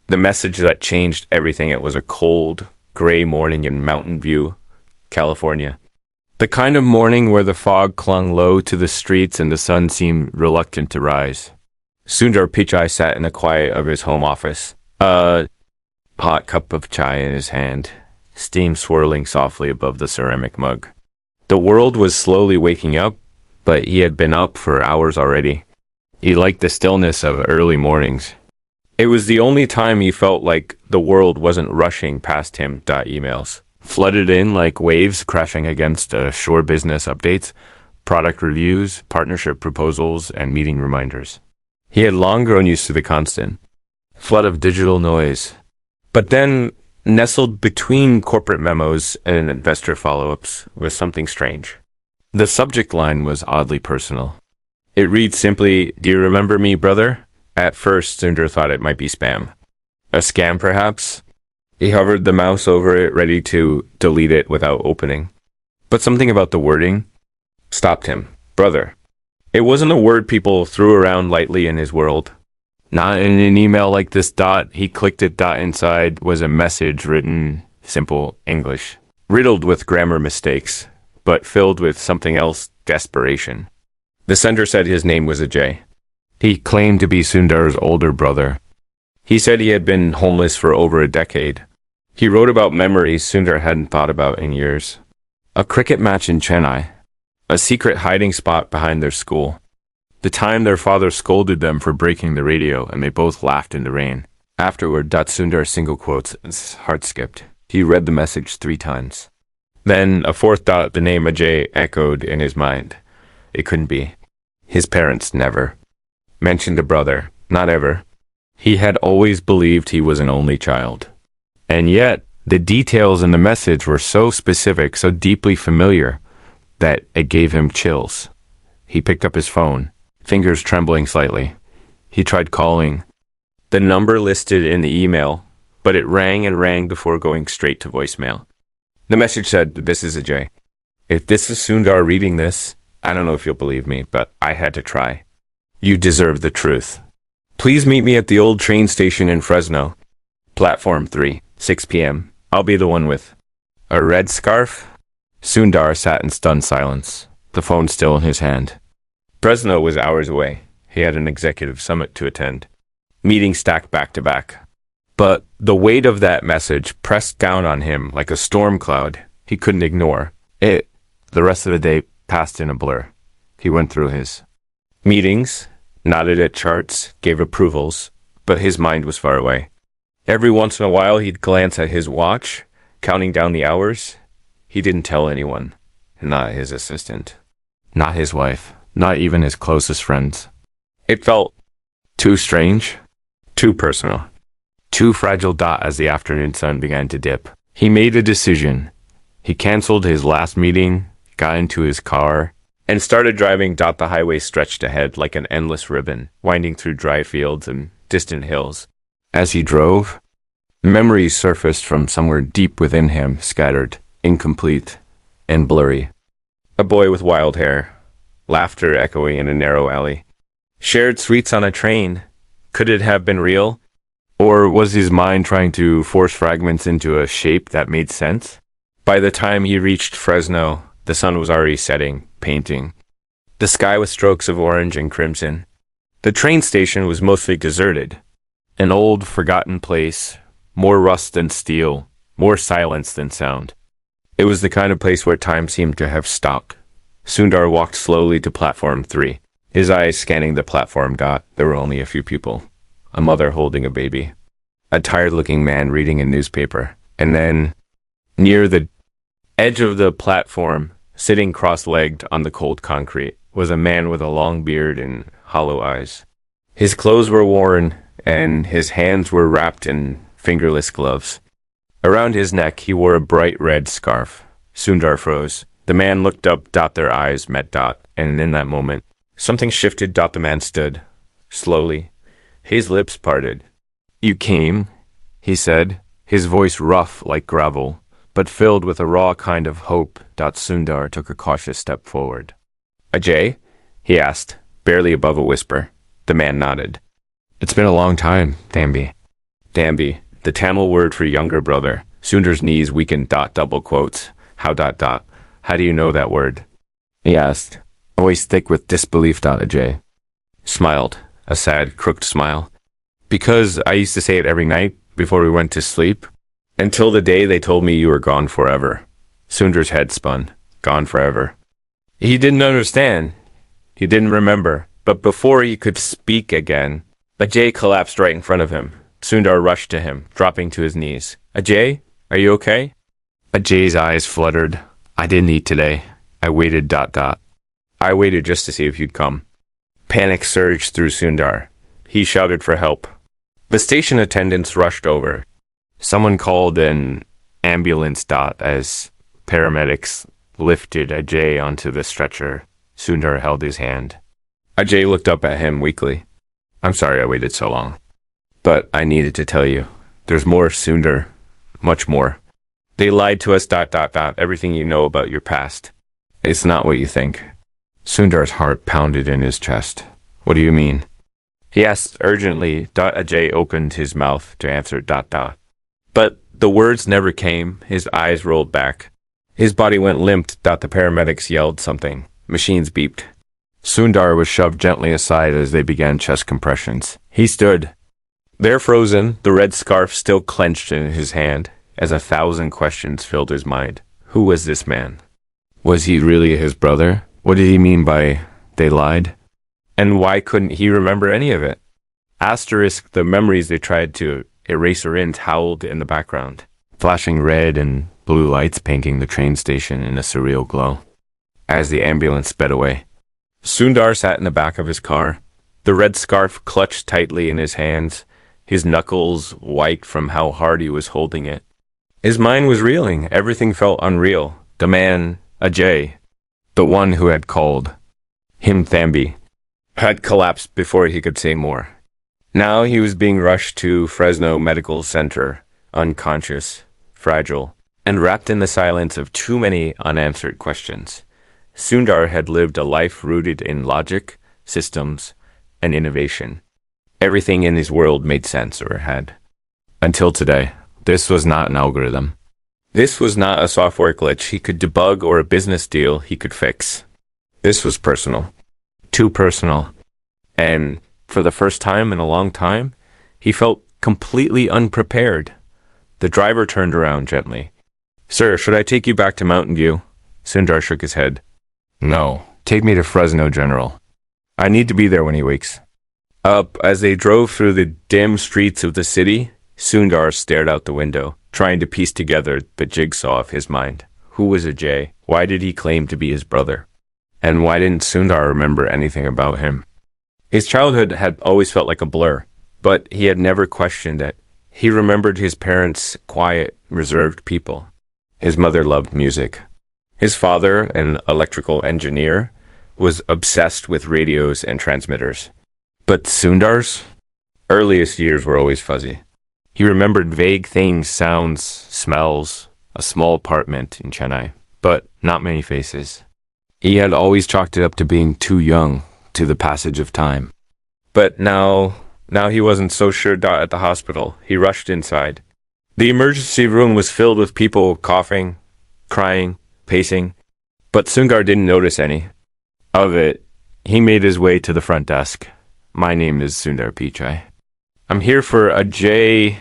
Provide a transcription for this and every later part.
The message that changed everything. It was a cold, gray morning in Mountain View, California. The kind of morning where the fog clung low to the streets and the sun seemed reluctant to rise. Sundar Pichai sat in the quiet of his home office, a hot cup of chai in his hand, steam swirling softly above the ceramic mug. The world was slowly waking up, but he had been up for hours already. He liked the stillness of early mornings. It was the only time he felt like the world wasn't rushing past him. Emails flooded in like waves crashing against shore business updates, product reviews, partnership proposals, and meeting reminders. He had long grown used to the constant flood of digital noise. But then, nestled between corporate memos and investor follow-ups was something strange. The subject line was oddly personal. It read simply, "Do you remember me, brother?" At first, Sundar thought it might be spam. A scam, perhaps? He hovered the mouse over it, ready to delete it without opening. But something about the wording stopped him. Brother. It wasn't a word people threw around lightly in his world. Not in an email like this. He clicked it. Inside was a message written simple English, riddled with grammar mistakes, but filled with something else, desperation. The sender said his name was Ajay. He claimed to be Sundar's older brother. He said he had been homeless for over a decade. He wrote about memories Sundar hadn't thought about in years. A cricket match in Chennai, a secret hiding spot behind their school, the time their father scolded them for breaking the radio and they both laughed in the rain. Afterward, Sundar single quotes, his heart skipped. He read the message 3 times. Then a fourth dot, the name Ajay, echoed in his mind. It couldn't be. His parents never mentioned a brother, not ever. He had always believed he was an only child. And yet, the details in the message were so specific, so deeply familiar, that it gave him chills. He picked up his phone, fingers trembling slightly. He tried calling the number listed in the email, but it rang and rang before going straight to voicemail. The message said, "This is Ajay. If this is Sundar reading this, I don't know if you'll believe me, but I had to try. You deserve the truth. Please meet me at the old train station in Fresno. Platform 3, 6 p.m. I'll be the one with a red scarf." Sundar sat in stunned silence, the phone still in his hand. Fresno was hours away. He had an executive summit to attend. Meetings stacked back to back. But the weight of that message pressed down on him like a storm cloud he couldn't ignore. The rest of the day passed in a blur. He went through his meetings, nodded at charts, gave approvals, but his mind was far away. Every once in a while he'd glance at his watch, counting down the hours. He didn't tell anyone, not his assistant, not his wife, not even his closest friends. It felt too strange, too personal, too fragile. As the afternoon sun began to dip, he made a decision. He canceled his last meeting, got into his car, and started driving. The highway stretched ahead like an endless ribbon, winding through dry fields and distant hills. As he drove, memories surfaced from somewhere deep within him, scattered, incomplete, and blurry. A boy with wild hair, laughter echoing in a narrow alley, shared sweets on a train. Could it have been real? Or was his mind trying to force fragments into a shape that made sense? By the time he reached Fresno, the sun was already setting, painting the sky with strokes of orange and crimson. The train station was mostly deserted, an old, forgotten place, more rust than steel, more silence than sound. It was the kind of place where time seemed to have stopped. Sundar walked slowly to platform 3, his eyes scanning the platform. There were only a few people. A mother holding a baby, a tired-looking man reading a newspaper, and then, near the edge of the platform, sitting cross-legged on the cold concrete, was a man with a long beard and hollow eyes. His clothes were worn, and his hands were wrapped in fingerless gloves. Around his neck, he wore a bright red scarf. Sundar froze. The man looked up. Their eyes met. And in that moment, something shifted. The man stood, slowly. His lips parted. "You came," he said, his voice rough like gravel, but filled with a raw kind of hope. Sundar took a cautious step forward. "Ajay?" he asked, barely above a whisper. The man nodded. "It's been a long time, Thambi." Dambi, the Tamil word for younger brother. Sundar's knees weakened. Double quotes. How How do you know that word? He asked, always thick with disbelief. Ajay smiled, a sad, crooked smile. Because I used to say it every night before we went to sleep, until the day they told me you were gone forever. Sundar's head spun. Gone forever. He didn't understand. He didn't remember. But before he could speak again, Ajay collapsed right in front of him. Sundar rushed to him, dropping to his knees. Ajay, are you okay? Ajay's eyes fluttered. I didn't eat today. I waited. I waited just to see if you'd come. Panic surged through Sundar. He shouted for help. The station attendants rushed over. Someone called an ambulance. As paramedics lifted Ajay onto the stretcher, Sundar held his hand. Ajay looked up at him weakly. I'm sorry I waited so long. But I needed to tell you. There's more, Sundar. Much more. They lied to us. Everything you know about your past. It's not what you think. Sundar's heart pounded in his chest. What do you mean? He asked urgently. Ajay opened his mouth to answer. But the words never came. His eyes rolled back. His body went limp. The paramedics yelled something. Machines beeped. Sundar was shoved gently aside as they began chest compressions. He stood. There frozen, the red scarf still clenched in his hand, as 1,000 questions filled his mind. Who was this man? Was he really his brother? What did he mean by they lied? And why couldn't he remember any of it? Asterisk, the memories they tried to erase or howled in the background, flashing red and blue lights painting the train station in a surreal glow. As the ambulance sped away, Sundar sat in the back of his car, the red scarf clutched tightly in his hands, his knuckles white from how hard he was holding it. His mind was reeling. Everything felt unreal. The man, Ajay, the one who had called him Thambi, had collapsed before he could say more. Now he was being rushed to Fresno Medical Center, unconscious, fragile, and wrapped in the silence of too many unanswered questions. Sundar had lived a life rooted in logic, systems, and innovation. Everything in his world made sense, or had. Until today, this was not an algorithm. This was not a software glitch he could debug or a business deal he could fix. This was personal. Too personal. And for the first time in a long time, he felt completely unprepared. The driver turned around gently. Sir, should I take you back to Mountain View? Sundar shook his head. No, take me to Fresno, General. I need to be there when he wakes. Up, as they drove through the dim streets of the city, Sundar stared out the window, trying to piece together the jigsaw of his mind. Who was Ajay? Why did he claim to be his brother? And why didn't Sundar remember anything about him? His childhood had always felt like a blur, but he had never questioned it. He remembered his parents' quiet, reserved people. His mother loved music. His father, an electrical engineer, was obsessed with radios and transmitters. But Sundar's earliest years were always fuzzy. He remembered vague things, sounds, smells, a small apartment in Chennai, but not many faces. He had always chalked it up to being too young, to the passage of time. But now he wasn't so sure. At the hospital, he rushed inside. The emergency room was filled with people coughing, crying, pacing, but Sundar didn't notice any of it. He made his way to the front desk. My name is Sundar Pichai. I'm here for Ajay.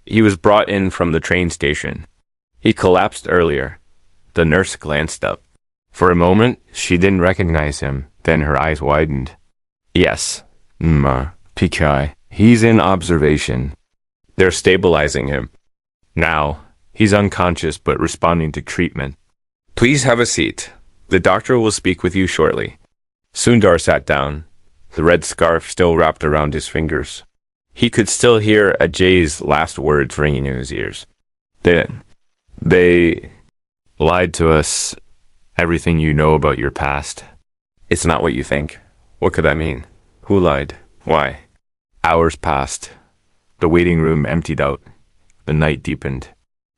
He was brought in from the train station. He collapsed earlier. The nurse glanced up. For a moment, she didn't recognize him. Then her eyes widened. Yes, Pichai. He's in observation. They're stabilizing him. Now, he's unconscious but responding to treatment. Please have a seat. The doctor will speak with you shortly. Sundar sat down, the red scarf still wrapped around his fingers. He could still hear Ajay's last words ringing in his ears. They lied to us. Everything you know about your past. It's not what you think. What could that mean? Who lied? Why? Hours passed. The waiting room emptied out. The night deepened.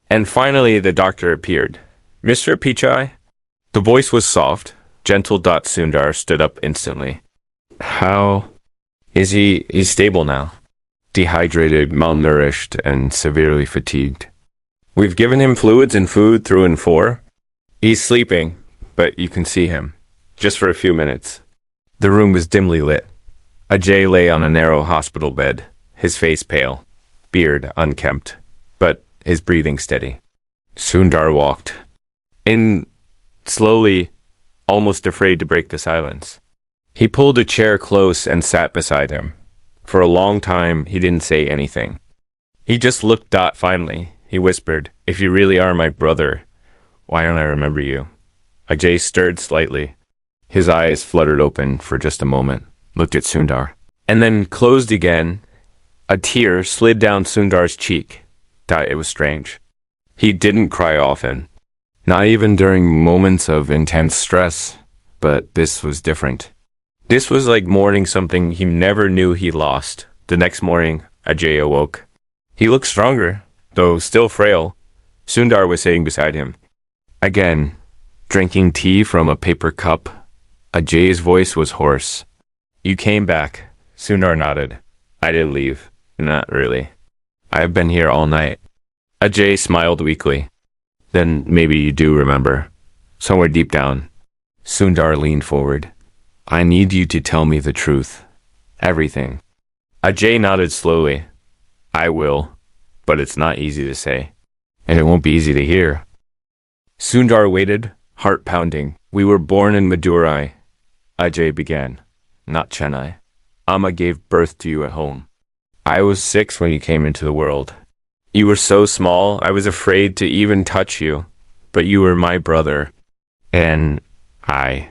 And finally the doctor appeared. Mr. Pichai? The voice was soft, gentle. Sundar stood up instantly. How? He's stable now. dehydrated, malnourished, and severely fatigued. We've given him fluids and food through and for. He's sleeping, but you can see him, just for a few minutes. The room was dimly lit. Ajay lay on a narrow hospital bed, his face pale, beard unkempt, but his breathing steady. Sundar walked in slowly, almost afraid to break the silence. He pulled a chair close and sat beside him. For a long time, he didn't say anything. He just looked Dot finally. He whispered, "If you really are my brother, why don't I remember you?" Ajay stirred slightly. His eyes fluttered open for just a moment, looked at Sundar, and then closed again. A tear slid down Sundar's cheek. It was strange. He didn't cry often, not even during moments of intense stress, but this was different. This was like mourning something he never knew he lost. The next morning, Ajay awoke. He looked stronger, though still frail. Sundar was sitting beside him. Again, drinking tea from a paper cup. Ajay's voice was hoarse. "You came back." Sundar nodded. "I didn't leave. Not really. I've been here all night." Ajay smiled weakly. "Then maybe you do remember. Somewhere deep down." Sundar leaned forward. "I need you to tell me the truth. Everything." Ajay nodded slowly. "I will, but it's not easy to say. And it won't be easy to hear." Sundar waited, heart pounding. "We were born in Madurai," Ajay began, "not Chennai. Amma gave birth to you at home. I was 6 when you came into the world. You were so small, I was afraid to even touch you. But you were my brother. And I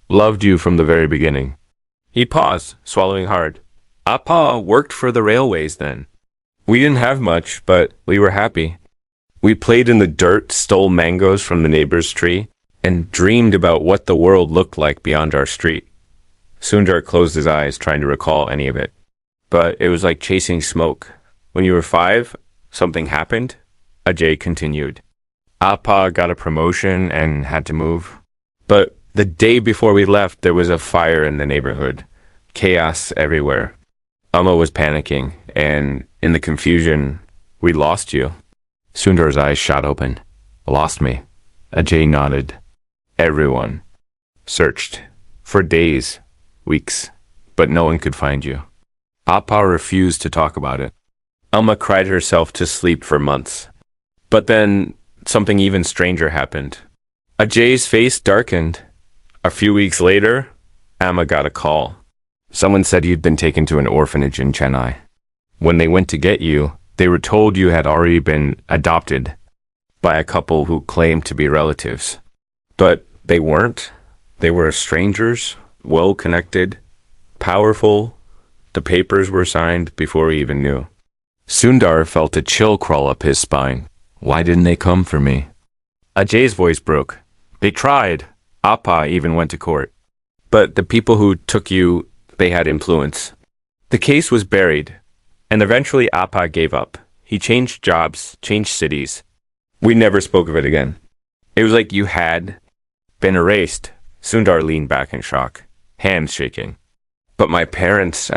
loved you from the very beginning." He paused, swallowing hard. "Appa worked for the railways then. We didn't have much, but we were happy. We played in the dirt, stole mangoes from the neighbor's tree, and dreamed about what the world looked like beyond our street." Sundar closed his eyes, trying to recall any of it. "But it was like chasing smoke. When you were 5, something happened," Ajay continued. "Appa got a promotion and had to move. But the day before we left, there was a fire in the neighborhood. Chaos everywhere. Amma was panicking, and in the confusion, we lost you." Sundar's eyes shot open. "Lost me?" Ajay nodded. "Everyone searched for days, weeks, but no one could find you. Appa refused to talk about it. Amma cried herself to sleep for months. But then something even stranger happened." Ajay's face darkened. "A few weeks later, Amma got a call. Someone said you'd been taken to an orphanage in Chennai. When they went to get you, they were told you had already been adopted by a couple who claimed to be relatives. But they weren't. They were strangers, well-connected, powerful. The papers were signed before we even knew." Sundar felt a chill crawl up his spine. "Why didn't they come for me?" Ajay's voice broke. "They tried. Appa even went to court. But the people who took you, they had influence. The case was buried, and eventually Appa gave up. He changed jobs, changed cities. We never spoke of it again. It was like you had been erased." Sundar leaned back in shock, hands shaking. "But my parents,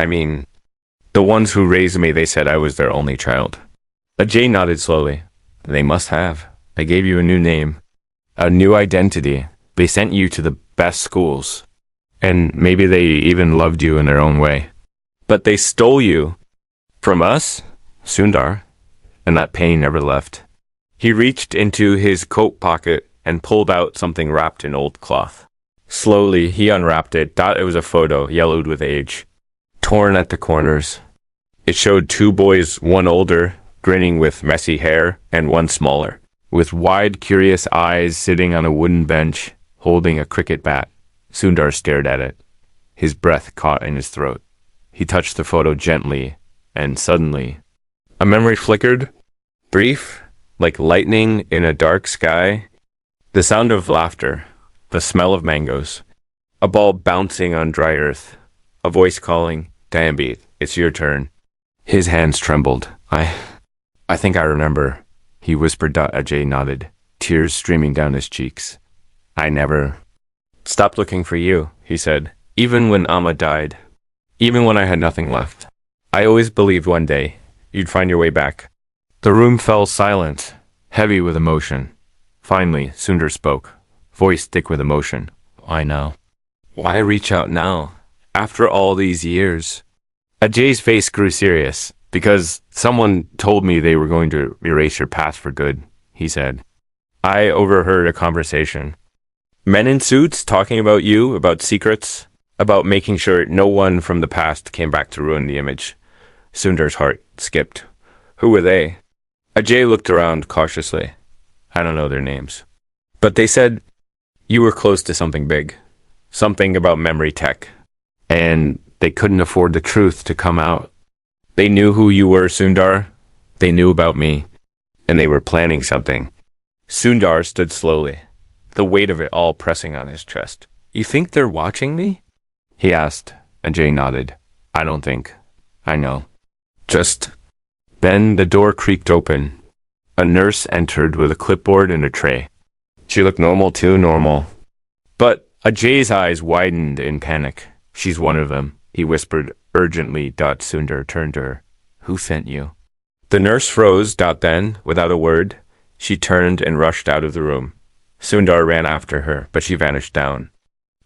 the ones who raised me, they said I was their only child." Ajay nodded slowly. "They must have. They gave you a new name, a new identity. They sent you to the best schools. And maybe they even loved you in their own way. But they stole you from us, Sundar." And that pain never left. He reached into his coat pocket and pulled out something wrapped in old cloth. Slowly, he unwrapped it. It was a photo, yellowed with age, torn at the corners. It showed 2 boys, one older, grinning with messy hair, and one smaller, with wide, curious eyes, sitting on a wooden bench, holding a cricket bat. Sundar stared at it. His breath caught in his throat. He touched the photo gently, and suddenly, a memory flickered, brief, like lightning in a dark sky. The sound of laughter, the smell of mangoes, a ball bouncing on dry earth, a voice calling, "Dambi, it's your turn." His hands trembled. I think I remember," he whispered. Ajay nodded, tears streaming down his cheeks. "I never stopped looking for you," he said, "even when Amma died, even when I had nothing left." I always believed one day you'd find your way back. The room fell silent, heavy with emotion. Finally, Sundar spoke, voice thick with emotion. I know. Why reach out now? After all these years? Ajay's face grew serious. Because someone told me they were going to erase your past for good, he said. I overheard a conversation. Men in suits talking about you, about secrets, about making sure no one from the past came back to ruin the image. Sundar's heart skipped. Who were they? Ajay looked around cautiously. I don't know their names. But they said you were close to something big. Something about memory tech. And they couldn't afford the truth to come out. They knew who you were, Sundar. They knew about me. And they were planning something. Sundar stood slowly, the weight of it all pressing on his chest. You think they're watching me? He asked, and Jay nodded. I don't think. I know. Just... Then the door creaked open. A nurse entered with a clipboard and a tray. She looked normal too, normal. But Ajay's eyes widened in panic. She's one of them, he whispered urgently. Sundar turned to her. Who sent you? The nurse froze. Then, without a word, she turned and rushed out of the room. Sundar ran after her, but she vanished down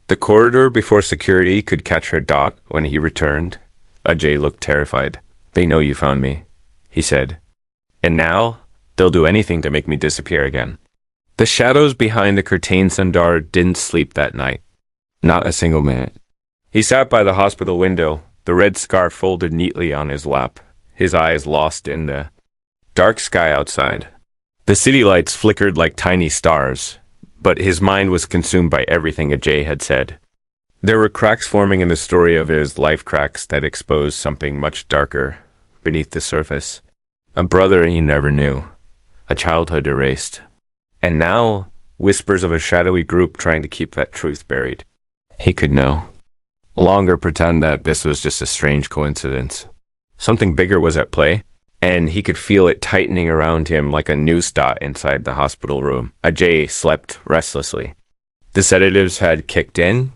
the corridor before security could catch her. When he returned, Ajay looked terrified. They know you found me, he said. And now, they'll do anything to make me disappear again. The shadows behind the curtain. Sundar didn't sleep that night. Not a single minute. He sat by the hospital window, the red scarf folded neatly on his lap, his eyes lost in the dark sky outside. The city lights flickered like tiny stars, but his mind was consumed by everything Ajay had said. There were cracks forming in the story of his life, cracks that exposed something much darker beneath the surface. A brother he never knew, a childhood erased. And now, whispers of a shadowy group trying to keep that truth buried. He could know. Longer pretend that this was just a strange coincidence. Something bigger was at play, and he could feel it tightening around him like a noose dot inside the hospital room. Ajay slept restlessly. The sedatives had kicked in,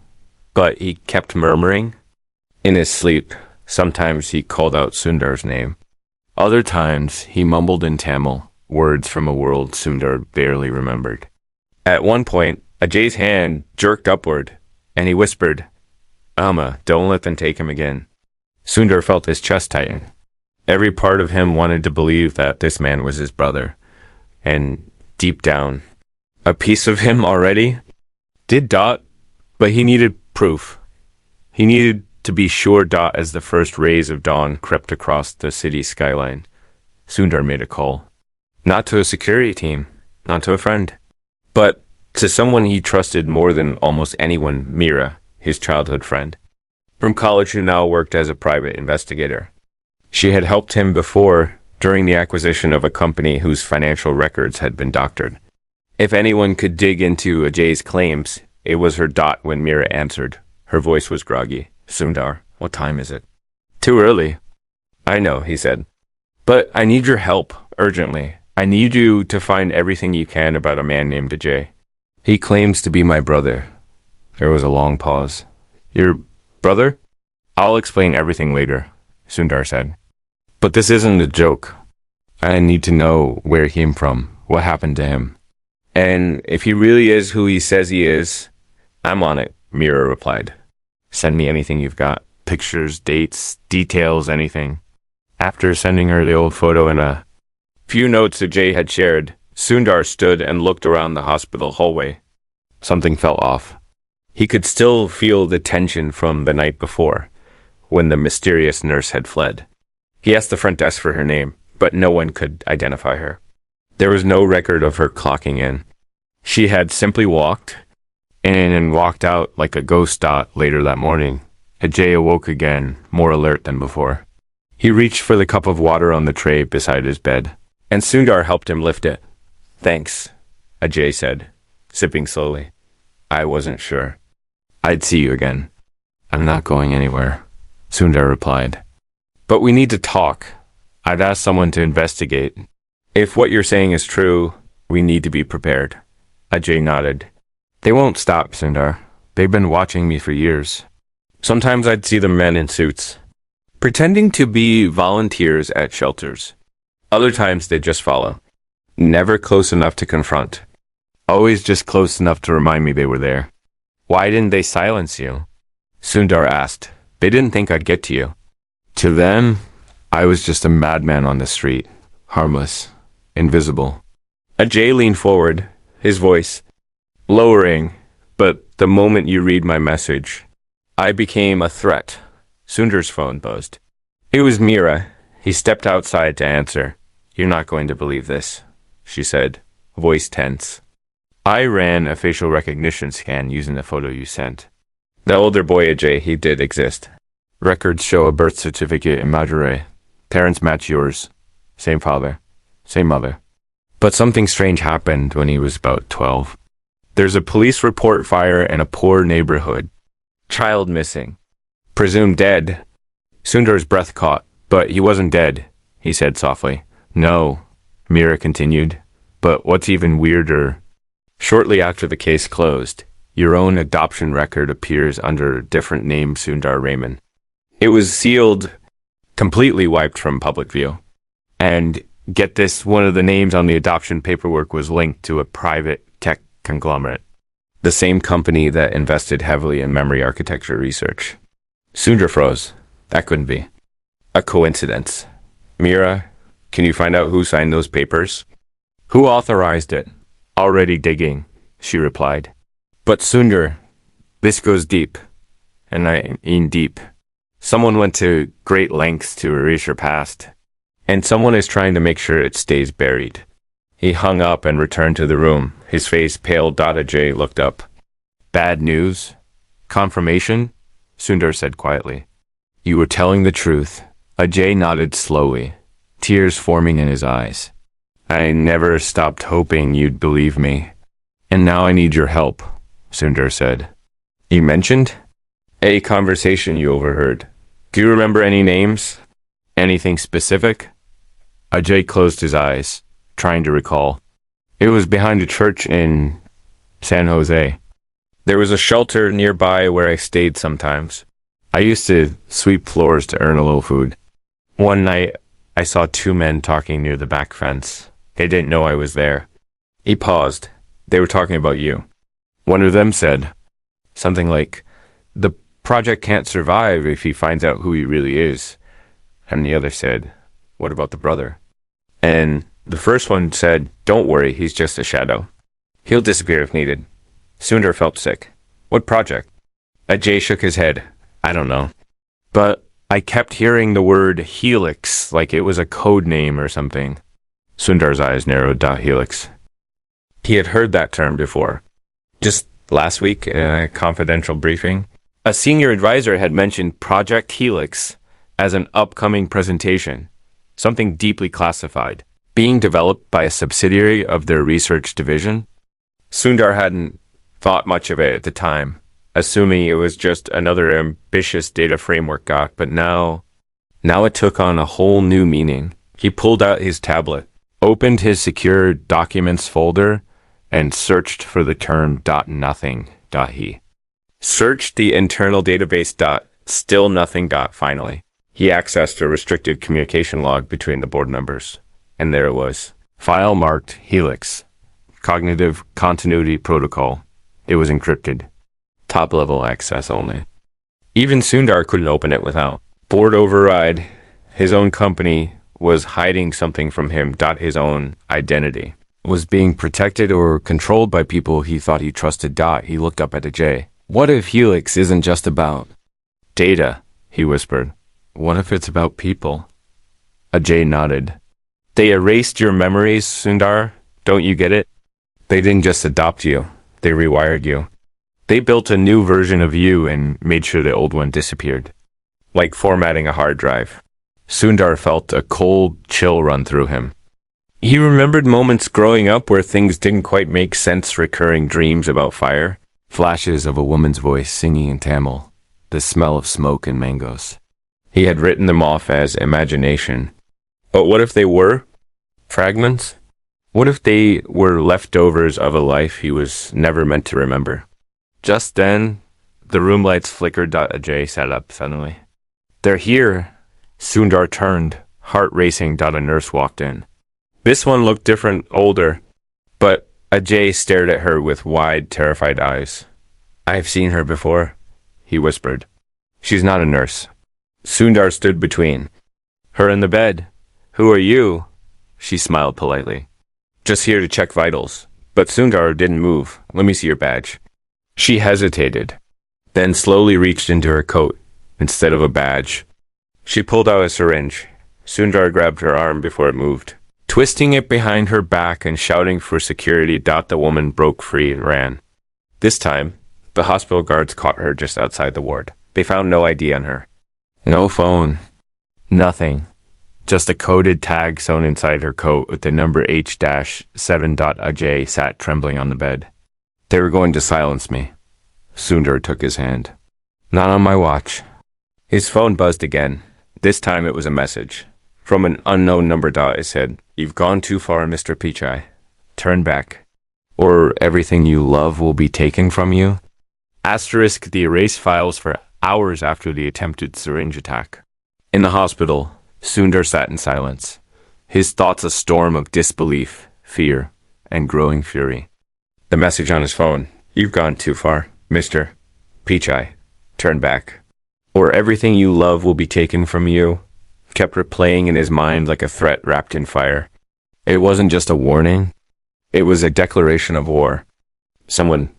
but he kept murmuring. In his sleep, sometimes he called out Sundar's name. Other times, he mumbled in Tamil, words from a world Sundar barely remembered. At one point, Ajay's hand jerked upward, and he whispered, Amma, don't let them take him again. Sundar felt his chest tighten. Every part of him wanted to believe that this man was his brother. And deep down, a piece of him already did. But he needed proof. He needed to be sure. As the first rays of dawn crept across the city skyline, Sundar made a call. Not to a security team, not to a friend, but to someone he trusted more than almost anyone, Mira, his childhood friend, from college, who now worked as a private investigator. She had helped him before during the acquisition of a company whose financial records had been doctored. If anyone could dig into Ajay's claims, it was her. When Mira answered, her voice was groggy. Sundar, what time is it? Too early. I know, he said. But I need your help, urgently. I need you to find everything you can about a man named Ajay. He claims to be my brother. There was a long pause. Your brother? I'll explain everything later, Sundar said. But this isn't a joke. I need to know where he came from, what happened to him. And if he really is who he says he is, I'm on it, Mira replied. Send me anything you've got. Pictures, dates, details, anything. After sending her the old photo and a few notes Ajay had shared, Sundar stood and looked around the hospital hallway. Something fell off. He could still feel the tension from the night before, when the mysterious nurse had fled. He asked the front desk for her name, but no one could identify her. There was no record of her clocking in. She had simply walked in and walked out like a ghost. Later that morning, Ajay awoke again, more alert than before. He reached for the cup of water on the tray beside his bed, and Sundar helped him lift it. Thanks, Ajay said, sipping slowly. I wasn't sure I'd see you again. I'm not going anywhere, Sundar replied. But we need to talk. I'd asked someone to investigate. If what you're saying is true, we need to be prepared. Ajay nodded. They won't stop, Sundar. They've been watching me for years. Sometimes I'd see the men in suits. pretending to be volunteers at shelters. Other times they just follow. Never close enough to confront. Always just close enough to remind me they were there. Why didn't they silence you? Sundar asked. They didn't think I'd get to you. To them, I was just a madman on the street. Harmless. Invisible. Ajay leaned forward, his voice lowering, but the moment you read my message, I became a threat. Sundar's phone buzzed. It was Meera. He stepped outside to answer. You're not going to believe this, she said, voice tense. I ran a facial recognition scan using the photo you sent. The older boy Ajay, he did exist. Records show a birth certificate in Madurai. Parents match yours. Same father. Same mother. But something strange happened when he was about 12. There's a police report fire in a poor neighborhood. Child missing. Presumed dead. Sundar's breath caught, but he wasn't dead, he said softly. No, Meera continued. But what's even weirder, shortly after the case closed, your own adoption record appears under a different name, Sundar Raymond. It was sealed, completely wiped from public view. And get this, one of the names on the adoption paperwork was linked to a private tech conglomerate, the same company that invested heavily in memory architecture research. Sundar froze. That couldn't be a coincidence. Meera, can you find out who signed those papers? Who authorized it? Already digging, she replied. But Sundar, this goes deep. And I mean deep. Someone went to great lengths to erase your past. And someone is trying to make sure it stays buried. He hung up and returned to the room. His face pale. Ajay looked up. Bad news? Confirmation? Sundar said quietly. You were telling the truth. Ajay nodded slowly, tears forming in his eyes. I never stopped hoping you'd believe me. And now I need your help, Sundar said. You mentioned? A conversation you overheard. Do you remember any names? Anything specific? Ajay closed his eyes, trying to recall. It was behind a church in San Jose. There was a shelter nearby where I stayed sometimes. I used to sweep floors to earn a little food. One night, I saw two men talking near the back fence. They didn't know I was there. He paused. They were talking about you. One of them said something like, the project can't survive if he finds out who he really is. And the other said, what about the brother? And the first one said, don't worry, he's just a shadow. He'll disappear if needed. Sundar felt sick. What project? Ajay shook his head. I don't know. But I kept hearing the word helix, like it was a code name or something. Sundar's eyes narrowed. Helix. He had heard that term before. Just last week in a confidential briefing, a senior advisor had mentioned Project Helix as an upcoming presentation, something deeply classified, being developed by a subsidiary of their research division. Sundar hadn't thought much of it at the time, assuming it was just another ambitious data framework gawk, but now it took on a whole new meaning. He pulled out his tablet, opened his secure documents folder, and searched for the term .nothing. He searched the internal database still nothing. Finally, he accessed a restricted communication log between the board members, and there it was. File marked Helix, Cognitive Continuity Protocol. It was encrypted. Top-level access only. Even Sundar couldn't open it without. Board override. His own company was hiding something from him. His own identity was being protected or controlled by people he thought he trusted. He looked up at Ajay. What if Helix isn't just about data? He whispered. What if it's about people? Ajay nodded. They erased your memories, Sundar. Don't you get it? They didn't just adopt you. They rewired you. They built a new version of you and made sure the old one disappeared. Like formatting a hard drive. Sundar felt a cold chill run through him. He remembered moments growing up where things didn't quite make sense, recurring dreams about fire, flashes of a woman's voice singing in Tamil, the smell of smoke and mangoes. He had written them off as imagination. But what if they were fragments? What if they were leftovers of a life he was never meant to remember? Just then, the room lights flickered. Ajay sat up suddenly. They're here, Sundar turned, heart racing. A nurse walked in. This one looked different, older, but Ajay stared at her with wide, terrified eyes. "I've seen her before," he whispered. "She's not a nurse." Sundar stood between her and the bed. "Who are you?" She smiled politely. "Just here to check vitals." But Sundar didn't move. "Let me see your badge." She hesitated, then slowly reached into her coat instead of a badge. She pulled out a syringe. Sundar grabbed her arm before it moved, twisting it behind her back and shouting for security. The woman broke free and ran. This time, the hospital guards caught her just outside the ward. They found no ID on her. No phone. Nothing. Just a coded tag sewn inside her coat with the number H-7. Ajay sat trembling on the bed. "They were going to silence me." Sundar took his hand. "Not on my watch." His phone buzzed again. This time it was a message. From an unknown number. It said, "You've gone too far, Mr. Pichai. Turn back, or everything you love will be taken from you." Asterisk the erased files for hours after the attempted syringe attack. In the hospital, Sundar sat in silence, his thoughts a storm of disbelief, fear, and growing fury. The message on his phone: "You've gone too far, Mr. Pichai. Turn back, or everything you love will be taken from you," kept replaying in his mind like a threat wrapped in fire. It wasn't just a warning. It was a declaration of war. Someone,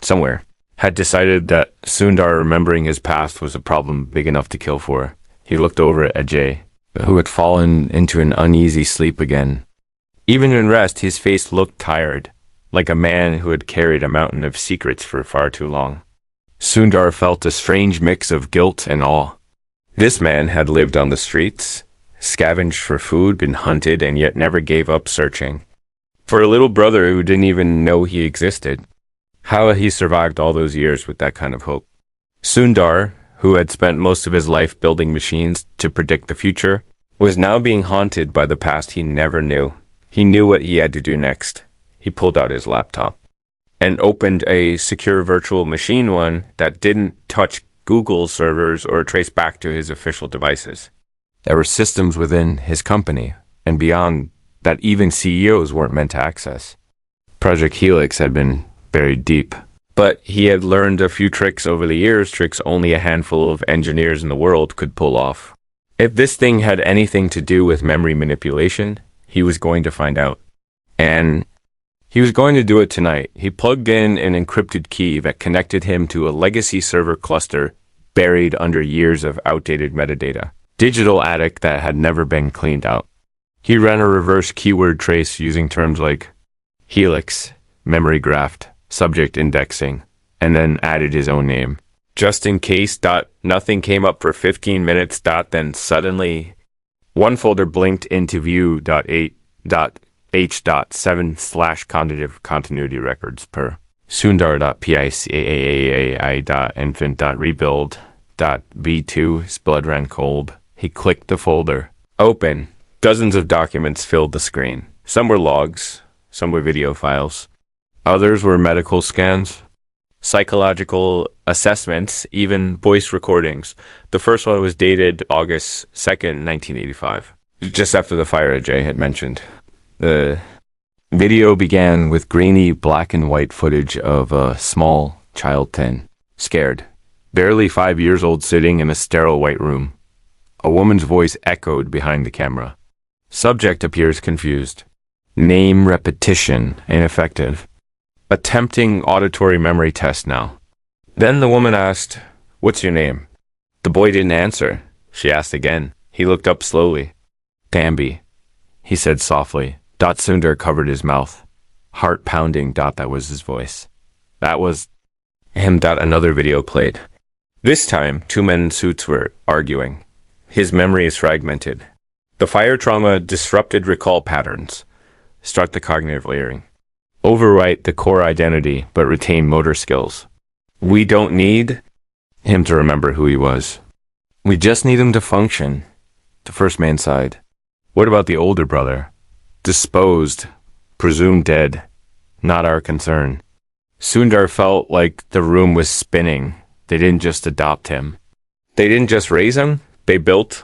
somewhere, had decided that Sundar remembering his past was a problem big enough to kill for. He looked over at Ajay, who had fallen into an uneasy sleep again. Even in rest, his face looked tired, like a man who had carried a mountain of secrets for far too long. Sundar felt a strange mix of guilt and awe. This man had lived on the streets, scavenged for food, been hunted, and yet never gave up searching. For a little brother who didn't even know he existed. How had he survived all those years with that kind of hope? Sundar, who had spent most of his life building machines to predict the future, was now being haunted by the past he never knew. He knew what he had to do next. He pulled out his laptop and opened a secure virtual machine, one that didn't touch Google servers or trace back to his official devices. There were systems within his company and beyond that even CEOs weren't meant to access. Project Helix had been buried deep. But he had learned a few tricks over the years, tricks only a handful of engineers in the world could pull off. If this thing had anything to do with memory manipulation, he was going to find out. And he was going to do it tonight. He plugged in an encrypted key that connected him to a legacy server cluster buried under years of outdated metadata. Digital attic that had never been cleaned out. He ran a reverse keyword trace using terms like Helix, memory graft, subject indexing, and then added his own name. Just in case, nothing came up for 15 minutes, then suddenly one folder blinked into view. 8.h.7/ continuity records per sundar.picaai.infant.rebuild.b2. His blood ran cold. He clicked the folder. Open. Dozens of documents filled the screen. Some were logs, some were video files. Others were medical scans, psychological assessments, even voice recordings. The first one was dated August 2nd, 1985, just after the fire Ajay had mentioned. The video began with grainy black and white footage of a small child 10, scared, barely 5 years old, sitting in a sterile white room. A woman's voice echoed behind the camera. Subject appears confused. Name repetition ineffective. Attempting auditory memory test now. Then the woman asked, "What's your name?" The boy didn't answer. She asked again. He looked up slowly. "Dambi," he said softly. Sundar covered his mouth. Heart pounding. That was his voice. That was him. Another video played. This time, two men in suits were arguing. His memory is fragmented. The fire trauma disrupted recall patterns. Start the cognitive layering. Overwrite the core identity, but retain motor skills. We don't need him to remember who he was. We just need him to function. The first man sighed. What about the older brother? Disposed, presumed dead. Not our concern. Sundar felt like the room was spinning. They didn't just adopt him. They didn't just raise him. They built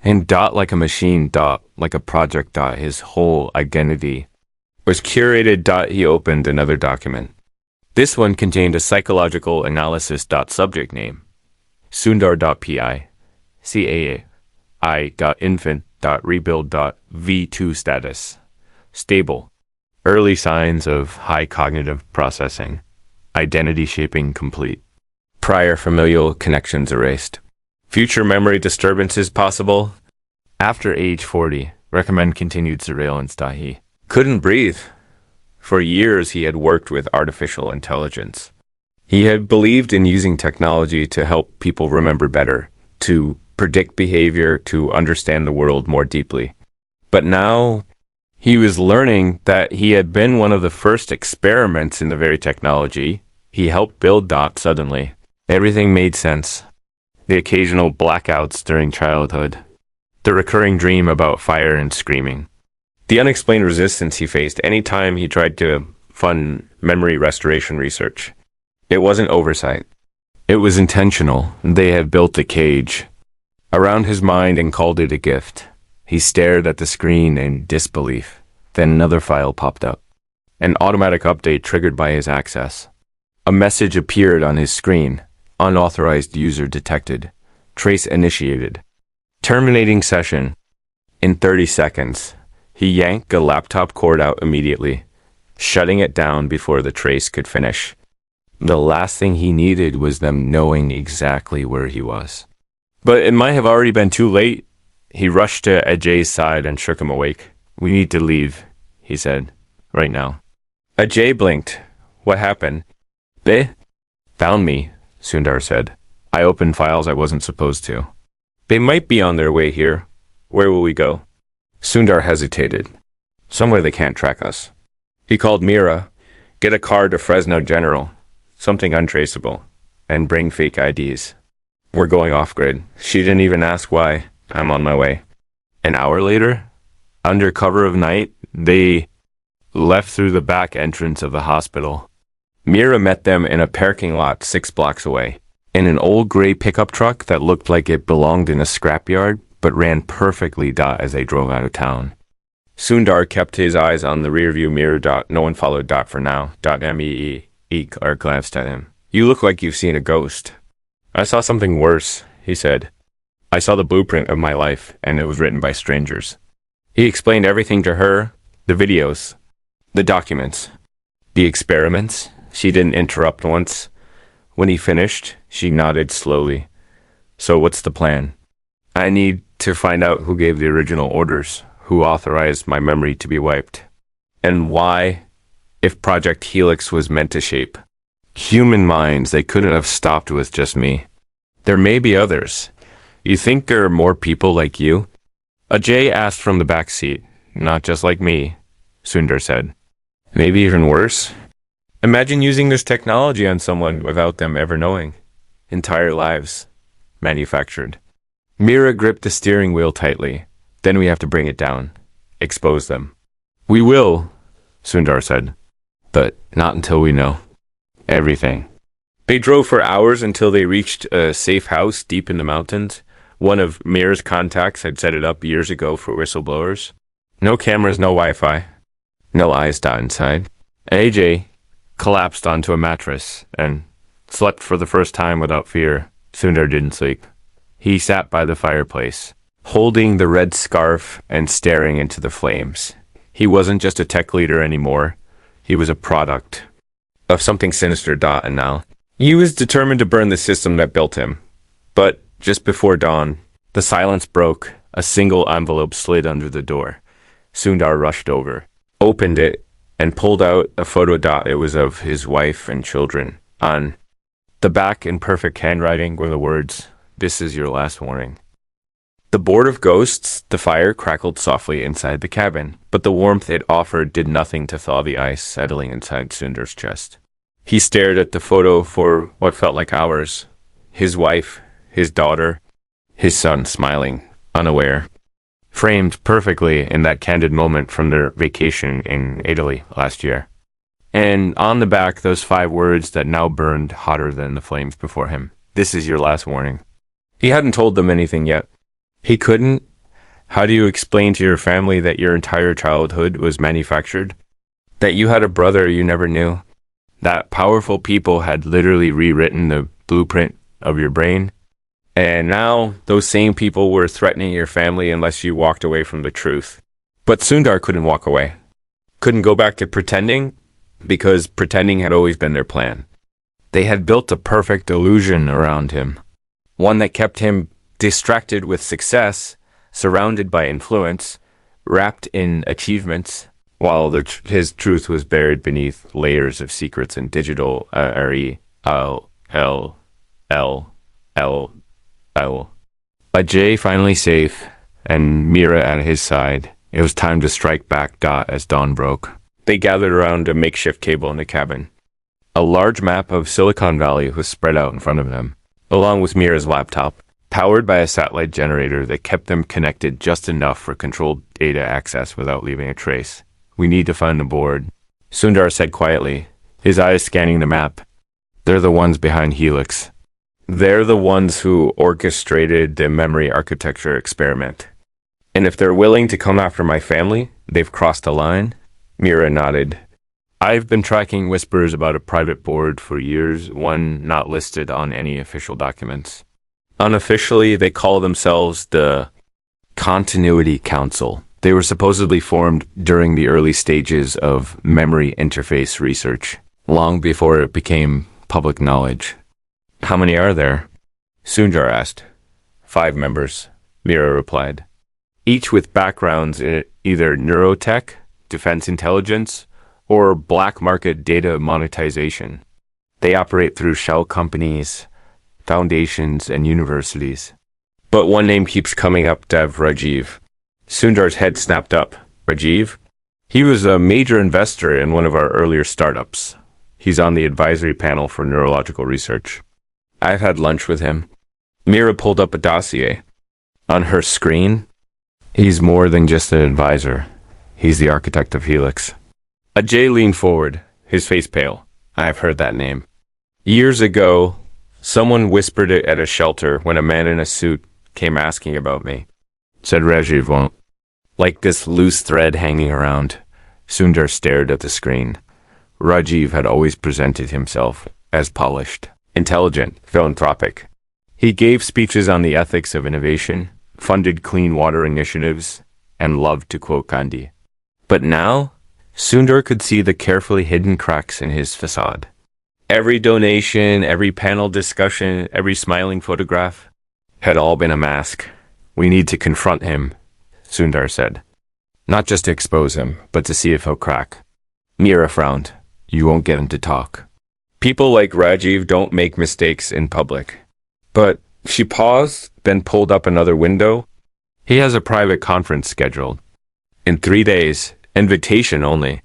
And dot like a machine, dot like a project, dot his whole identity was curated. Dot he opened another document. This one contained a psychological analysis. Dot subject name sundar.pi cai.infant.rebuild.v2 status stable. Early signs of high cognitive processing. Identity shaping complete. Prior familial connections erased. Future memory disturbances possible. After age 40, recommend continued surveillance. He couldn't breathe. For years, he had worked with artificial intelligence. He had believed in using technology to help people remember better, to predict behavior, to understand the world more deeply. But now, he was learning that he had been one of the first experiments in the very technology he helped build. Suddenly, everything made sense. The occasional blackouts during childhood. The recurring dream about fire and screaming. The unexplained resistance he faced any time he tried to fund memory restoration research. It wasn't oversight. It was intentional. They had built a cage around his mind and called it a gift. He stared at the screen in disbelief. Then another file popped up. An automatic update triggered by his access. A message appeared on his screen. Unauthorized user detected. Trace initiated. Terminating session. In 30 seconds, he yanked a laptop cord out immediately, shutting it down before the trace could finish. The last thing he needed was them knowing exactly where he was. But it might have already been too late. He rushed to Ajay's side and shook him awake. "We need to leave," he said. "Right now." Ajay blinked. "What happened?" "They found me," Sundar said. "I opened files I wasn't supposed to." "They might be on their way here. Where will we go?" Sundar hesitated. "Somewhere they can't track us." He called Mira. "Get a car to Fresno General. Something untraceable. And bring fake IDs. We're going off-grid." She didn't even ask why. "I'm on my way." An hour later, under cover of night, they left through the back entrance of the hospital. Mira met them in a parking lot 6 blocks away, in an old gray pickup truck that looked like it belonged in a scrapyard, but ran perfectly. As they drove out of town. Sundar kept his eyes on the rearview mirror. No one followed. For now. MEE glanced at him. "You look like you've seen a ghost." "I saw something worse," he said. "I saw the blueprint of my life, and it was written by strangers." He explained everything to her, the videos, the documents, the experiments. She didn't interrupt once. When he finished, she nodded slowly. "So what's the plan?" "I need to find out who gave the original orders, who authorized my memory to be wiped, and why, if Project Helix was meant to shape human minds, they couldn't have stopped with just me. There may be others. You think there are more people like you?" Ajay asked from the back seat. "Not just like me," Sundar said. "Maybe even worse. Imagine using this technology on someone without them ever knowing. Entire lives manufactured." Mira gripped the steering wheel tightly. "Then we have to bring it down. Expose them." "We will," Sundar said. "But not until we know everything." They drove for hours until they reached a safe house deep in the mountains. One of Mira's contacts had set it up years ago for whistleblowers. No cameras, no Wi-Fi. No eyes. Inside. AJ collapsed onto a mattress and slept for the first time without fear. Sundar didn't sleep. He sat by the fireplace, holding the red scarf and staring into the flames. He wasn't just a tech leader anymore. He was a product of something sinister. And now he was determined to burn the system that built him. But just before dawn, the silence broke. A single envelope slid under the door. Sundar rushed over, opened it, and pulled out a photo. It was of his wife and children. On the back, in perfect handwriting, were the words, "This is your last warning." The board of ghosts, the fire crackled softly inside the cabin, but the warmth it offered did nothing to thaw the ice settling inside Sundar's chest. He stared at the photo for what felt like hours. His wife, his daughter, his son smiling, unaware, framed perfectly in that candid moment from their vacation in Italy last year. And on the back, those 5 words that now burned hotter than the flames before him. "This is your last warning." He hadn't told them anything yet. He couldn't, How do you explain to your family that your entire childhood was manufactured? That you had a brother you never knew? That powerful people had literally rewritten the blueprint of your brain? And now those same people were threatening your family unless you walked away from the truth. But Sundar couldn't walk away. Couldn't go back to pretending because pretending had always been their plan. They had built a perfect illusion around him, one that kept him distracted with success, surrounded by influence, wrapped in achievements, while his truth was buried beneath layers of secrets and digital Ajay finally safe, and Mira at his side. It was time to strike back as dawn broke. They gathered around a makeshift table in the cabin. A large map of Silicon Valley was spread out in front of them, along with Mira's laptop, powered by a satellite generator that kept them connected just enough for controlled data access without leaving a trace. We need to find the board, Sundar said quietly, his eyes scanning the map. They're the ones behind Helix. They're the ones who orchestrated the memory architecture experiment. And if they're willing to come after my family, they've crossed a line? Mira nodded. I've been tracking whispers about a private board for years, one not listed on any official documents. Unofficially, they call themselves the Continuity Council. They were supposedly formed during the early stages of memory interface research, long before it became public knowledge. How many are there? Sundar asked. 5 members, Mira replied. Each with backgrounds in either neurotech, defense intelligence, or black market data monetization. They operate through shell companies, foundations, and universities. But one name keeps coming up, Dev Rajiv. Sundar's head snapped up. Rajiv? He was a major investor in one of our earlier startups. He's on the advisory panel for neurological research. I've had lunch with him. Mira pulled up a dossier. On her screen, he's more than just an advisor. He's the architect of Helix. Ajay leaned forward, his face pale. I've heard that name. Years ago, someone whispered it at a shelter when a man in a suit came asking about me. Said Rajiv won't. Like this loose thread hanging around. Sundar stared at the screen. Rajiv had always presented himself as polished, intelligent, philanthropic. He gave speeches on the ethics of innovation, funded clean water initiatives, and loved to quote Gandhi. But now, Sundar could see the carefully hidden cracks in his facade. Every donation, every panel discussion, every smiling photograph had all been a mask. We need to confront him, Sundar said. Not just to expose him, but to see if he'll crack. Mira frowned. You won't get him to talk. People like Rajiv don't make mistakes in public. But she paused, then pulled up another window. He has a private conference scheduled. In 3 days, invitation only.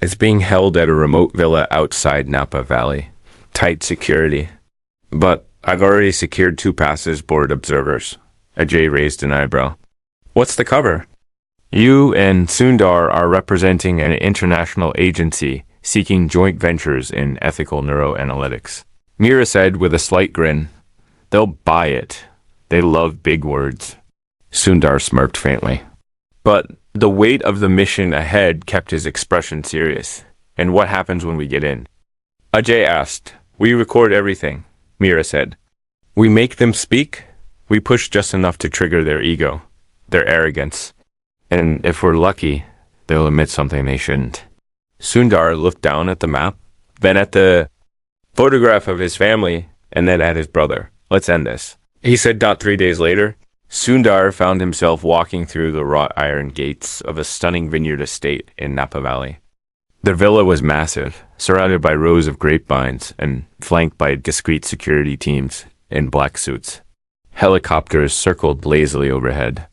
It's being held at a remote villa outside Napa Valley. Tight security. But I've already secured 2 passes, board observers. Ajay raised an eyebrow. What's the cover? You and Sundar are representing an international agency seeking joint ventures in ethical neuroanalytics. Mira said with a slight grin, They'll buy it. They love big words. Sundar smirked faintly. But the weight of the mission ahead kept his expression serious. And what happens when we get in? Ajay asked. We record everything, Mira said. We make them speak. We push just enough to trigger their ego, their arrogance. And if we're lucky, they'll admit something they shouldn't. Sundar looked down at the map, then at the photograph of his family, and then at his brother. Let's end this. He said 3 days later, Sundar found himself walking through the wrought iron gates of a stunning vineyard estate in Napa Valley. The villa was massive, surrounded by rows of grapevines and flanked by discreet security teams in black suits. Helicopters circled lazily overhead.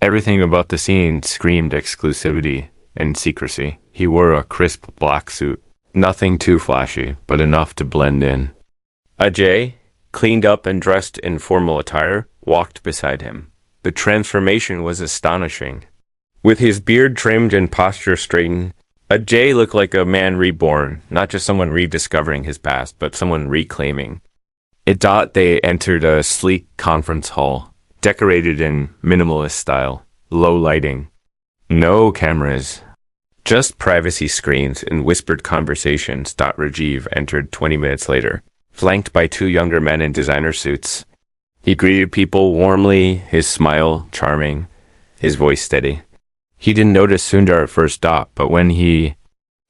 Everything about the scene screamed exclusivity and secrecy. He wore a crisp black suit, nothing too flashy, but enough to blend in. Ajay, cleaned up and dressed in formal attire, walked beside him. The transformation was astonishing. With his beard trimmed and posture straightened, Ajay looked like a man reborn, not just someone rediscovering his past, but someone reclaiming. They entered a sleek conference hall, decorated in minimalist style. Low lighting. No cameras. Just privacy screens and whispered conversations. Rajiv entered 20 minutes later, flanked by two younger men in designer suits. He greeted people warmly, his smile charming, his voice steady. He didn't notice Sundar at first dot, but when he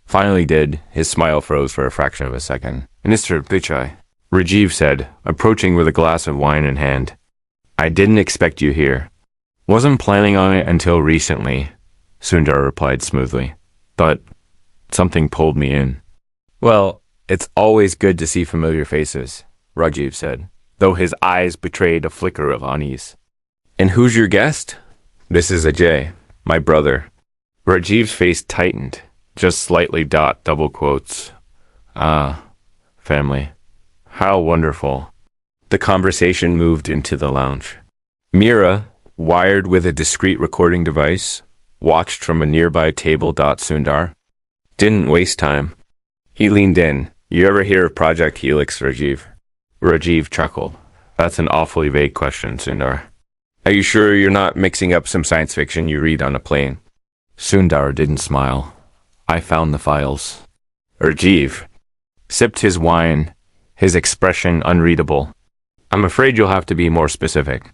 finally did, his smile froze for a fraction of a second. Mr. Pichai, Rajiv said, approaching with a glass of wine in hand. I didn't expect you here. Wasn't planning on it until recently, Sundar replied smoothly. But something pulled me in. Well, it's always good to see familiar faces, Rajiv said, though his eyes betrayed a flicker of unease. And who's your guest? This is Ajay, my brother. Rajiv's face tightened, just slightly double quotes. Ah, family. How wonderful. The conversation moved into the lounge. Mira, wired with a discreet recording device, watched from a nearby table. Sundar didn't waste time. He leaned in. You ever hear of Project Helix, Rajiv? Rajiv chuckled. That's an awfully vague question, Sundar. Are you sure you're not mixing up some science fiction you read on a plane? Sundar didn't smile. I found the files. Rajiv sipped his wine, his expression unreadable. I'm afraid you'll have to be more specific.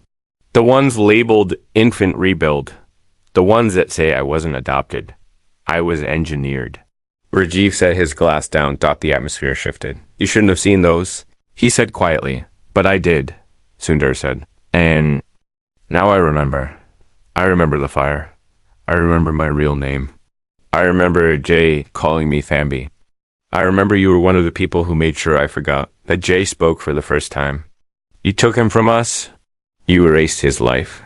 The ones labeled infant rebuild. The ones that say I wasn't adopted. I was engineered. Rajiv set his glass down. The atmosphere shifted. You shouldn't have seen those, he said quietly. But I did, Sundar said. And now I remember. I remember the fire. I remember my real name. I remember Jay calling me Thambi. I remember you were one of the people who made sure I forgot that Jay spoke for the first time. You took him from us. You erased his life.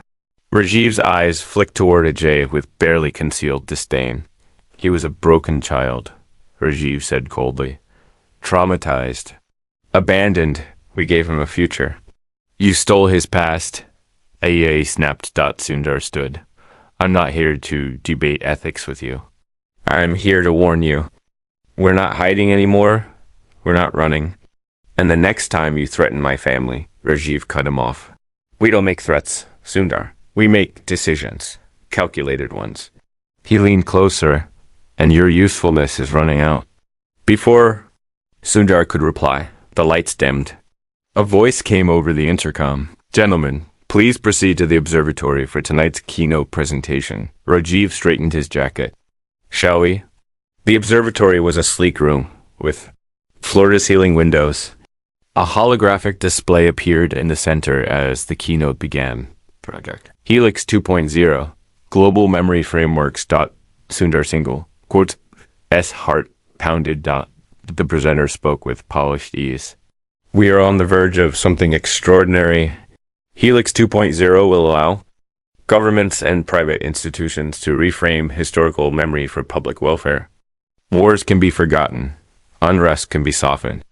Rajiv's eyes flicked toward Ajay with barely concealed disdain. He was a broken child, Rajiv said coldly. Traumatized. Abandoned. We gave him a future. You stole his past. Ajay snapped. Sundar stood. I'm not here to debate ethics with you. I'm here to warn you. We're not hiding anymore. We're not running. And the next time you threaten my family, Rajiv cut him off. We don't make threats, Sundar. We make decisions, calculated ones. He leaned closer, and your usefulness is running out. Before Sundar could reply, the lights dimmed. A voice came over the intercom. Gentlemen, please proceed to the observatory for tonight's keynote presentation. Rajiv straightened his jacket. Shall we? The observatory was a sleek room, with floor-to-ceiling windows. A holographic display appeared in the center as the keynote began. Project Helix 2.0, Global Memory Frameworks. Sundar single, quote, S heart pounded. The presenter spoke with polished ease. We are on the verge of something extraordinary. Helix 2.0 will allow governments and private institutions to reframe historical memory for public welfare. Wars can be forgotten. Unrest can be softened.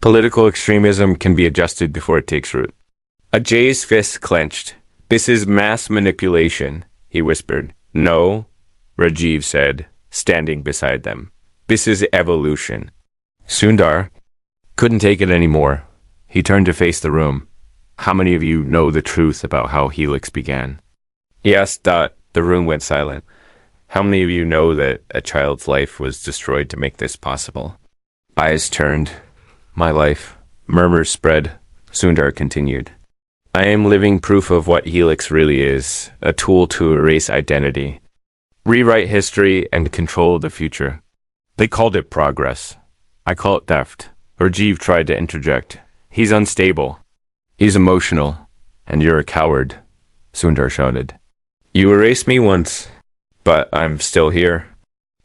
Political extremism can be adjusted before it takes root. Ajay's fist clenched. This is mass manipulation, he whispered. No, Rajiv said, standing beside them. This is evolution. Sundar couldn't take it anymore. He turned to face the room. How many of you know the truth about how Helix began? He asked. The room went silent. How many of you know that a child's life was destroyed to make this possible? Eyes turned. My life. Murmurs spread. Sundar continued. I am living proof of what Helix really is, a tool to erase identity, rewrite history, and control the future. They called it progress. I call it theft. Rajiv tried to interject. He's unstable. He's emotional. And you're a coward, Sundar shouted. You erased me once, but I'm still here.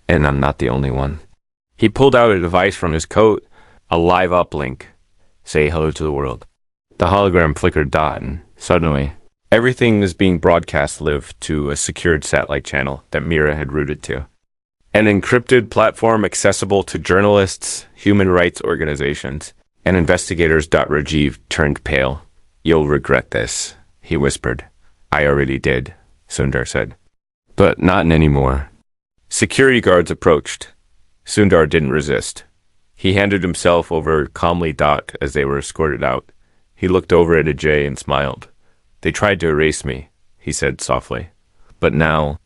And I'm not the only one. He pulled out a device from his coat, a live uplink. Say hello to the world. The hologram flickered. And suddenly, everything was being broadcast live to a secured satellite channel that Mira had routed to. An encrypted platform accessible to journalists, human rights organizations, and investigators. Rajiv turned pale. You'll regret this, he whispered. I already did, Sundar said. But not anymore. Security guards approached. Sundar didn't resist. He handed himself over calmly. As they were escorted out. He looked over at Ajay and smiled. They tried to erase me, he said softly. But now,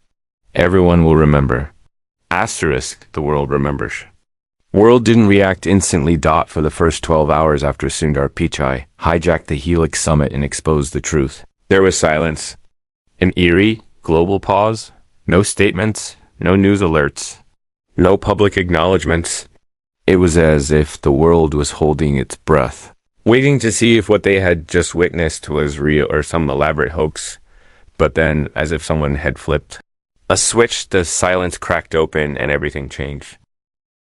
everyone will remember. Asterisk, the world remembers. World didn't react instantly. For the first 12 hours after Sundar Pichai hijacked the Helix summit and exposed the truth. There was silence. An eerie, global pause. No statements, no news alerts, no public acknowledgements. It was as if the world was holding its breath, waiting to see if what they had just witnessed was real or some elaborate hoax. But then, as if someone had flipped a switch, the silence cracked open and everything changed.